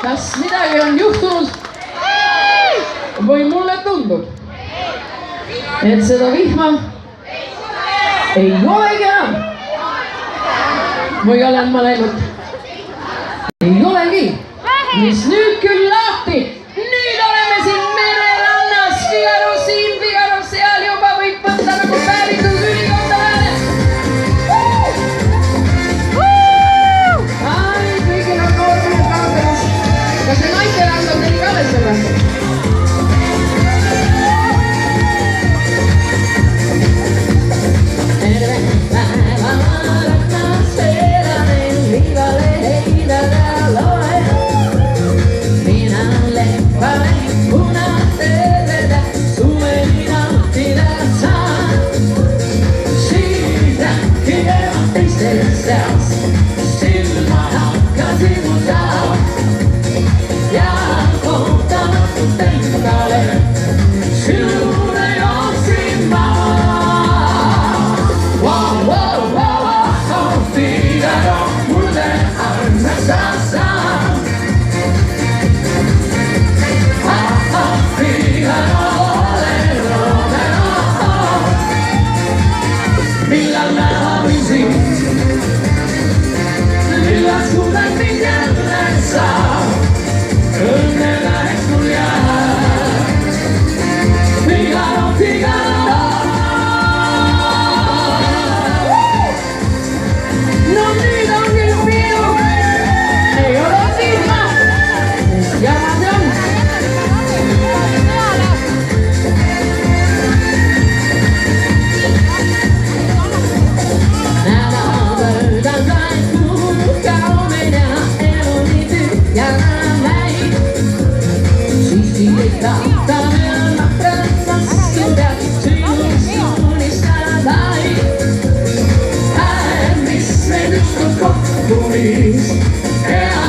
kas midagi on juhtunud? Või mulle tundub, et seda vihma ei olegi enam. Või olen ma läinud? Ei olegi, mis nüüd küll lahti. Nüüd oleme siin mererannas, Figaro siin, Figaro seal, juba võib võtta nagu päritud ülikonda lääne. Kõigil on noormine kaotamas. Kas see naisterand on teil ka alles selle? Please,